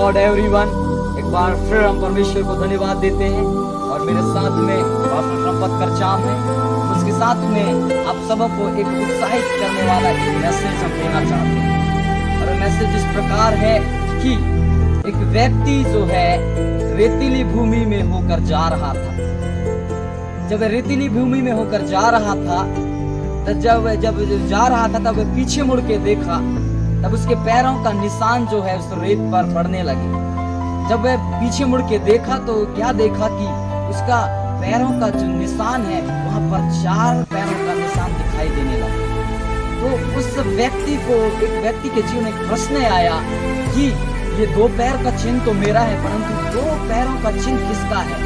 Lord everyone. एक बार फिर हम परमेश्वर को धन्यवाद देते हैं और मेरे साथ में पास्टर संपत करचाम है, उसके साथ में आप सबको एक उत्साहित करने वाला एक मैसेज हम देना चाहते हैं। और मैसेज इस प्रकार है कि एक व्यक्ति जो है रेतीली भूमि में होकर जा रहा था। जब रेतीली भूमि में होकर जा रहा था तो जब जा रहा था तब पीछे मुड़ के देखा, तब उसके पैरों का निशान जो है उस रेत पर पड़ने लगे। जब वह पीछे मुड़ के देखा तो क्या देखा कि उसका पैरों का जो निशान है वहां पर 4 पैरों का निशान दिखाई देने लगा। तो उस व्यक्ति को, एक व्यक्ति के जीवन में एक प्रश्न आया कि ये 2 पैर का चिन्ह तो मेरा है, परंतु 2 पैरों का चिन्ह किसका है?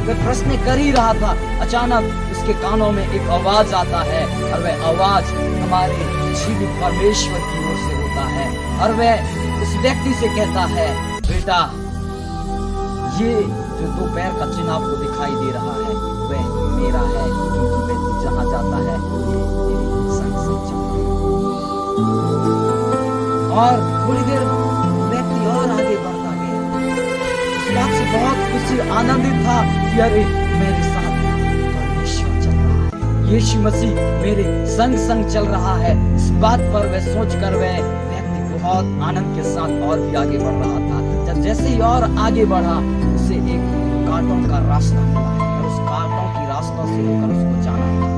वह प्रश्न कर ही रहा था, अचानक उसके कानों में एक आवाज आता है और वह आवाज हमारे जीवित परमेश्वर की ओर से होता है। और वह उस व्यक्ति से कहता है, बेटा ये जो 2 पैर का चिन्ह आपको दिखाई दे रहा है वह मेरा है, क्योंकि वह जहां जाता है ये मेरे संग संग चलता है। और थोड़ी देर व्यक्ति और आगे बढ़ता गया, इस बात से बहुत खुशी आनंदित था कि अरे मेरे साथ परमेश्वर चल रहा है, यीशु मसीह मेरे संग संग चल रहा है। इस बात पर वह सोचकर वह व्यक्ति बहुत आनंद के साथ और भी आगे बढ़ रहा था। जब जैसे ही और आगे बढ़ा उसे एक कांटों का रास्ता मिला और उस कांटों की रास्ता से होकर उसको जाना था।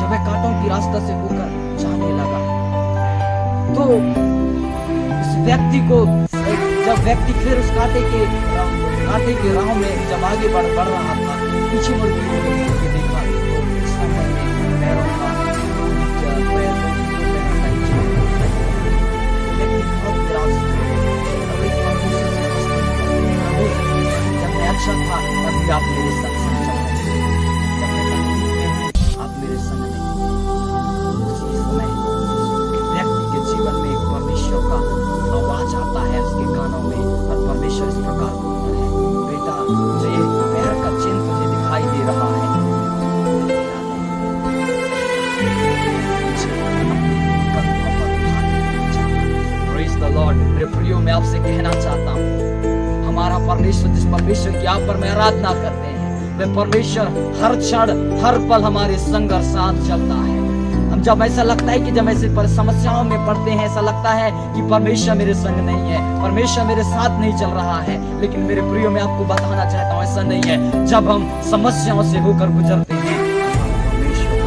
जब वह कांटों की रास्ता से होकर जाने लगा तो उस व्यक्ति को, जब व्यक्ति फिर उस कांटे के राह में जब आगे बढ़ रहा था, पीछे मुड़ के देखा तो उस समय में पैरों का अच्छा था तभी आप मेरे संग संग चल रहे हैं। जब मैं आप मेरे संग नहीं, उसी समय व्यक्ति के जीवन में परमेश्वर का आवाज आता है उसके कानों में और परमेश्वर इस प्रकार बोलता है, बेटा मुझे ये पैर का चिन्ह तुझे दिखाई दे रहा है, प्रेज़ द लॉर्ड। मेरे प्रियो, मैं आपसे कहना चाहता हूँ, हमारा परमेश्वर, जिस परमेश्वर की आप पर मैं आराधना करते हैं, वह परमेश्वर हर क्षण हर पल हमारे संग और साथ चलता है। हम जब ऐसा लगता है कि जब ऐसे पर समस्याओं में पड़ते हैं, ऐसा लगता है कि परमेश्वर मेरे संग नहीं है, परमेश्वर मेरे साथ नहीं चल रहा है, लेकिन मेरे प्रियो मैं आपको बताना चाहता हूँ ऐसा नहीं है। जब हम समस्याओं से होकर गुजरते हैं, परमेश्वर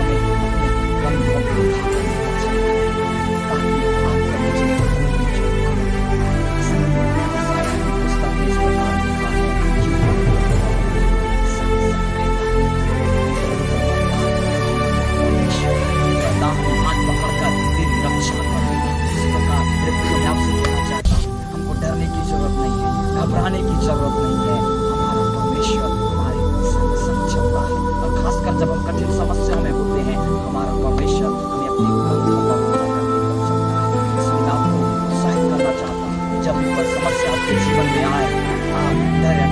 हमें घबराने की जरूरत नहीं है। हमारा परमेश्वर हमारे संग संग चलता है और खासकर जब हम कठिन समस्या में होते हैं, हमारा परमेश्वर हमें अपनी कंधों पर उठाकर लेकर चलता है। इसलिए आपको उत्साहित करना चाहता हूँ, जब भी कोई समस्या आपके जीवन में आए, आप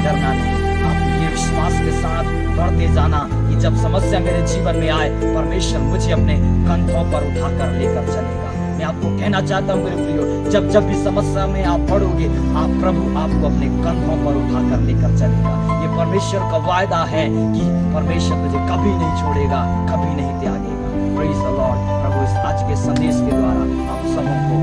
डरना नहीं, आप ये विश्वास के साथ बढ़ते जाना कि जब समस्या मेरे जीवन में आए, परमेश्वर मुझे अपने कंधों पर उठाकर लेकर चलेगा। मैं आपको कहना चाहता हूँ मेरे प्रियो, जब भी समस्या में आप पड़ोगे, प्रभु आपको अपने कंधों पर उठाकर लेकर चलेगा। ये परमेश्वर का वायदा है कि परमेश्वर तुझे कभी नहीं छोड़ेगा, कभी नहीं त्यागेगा। Praise the Lord. प्रभु इस आज के संदेश के द्वारा आप सबों को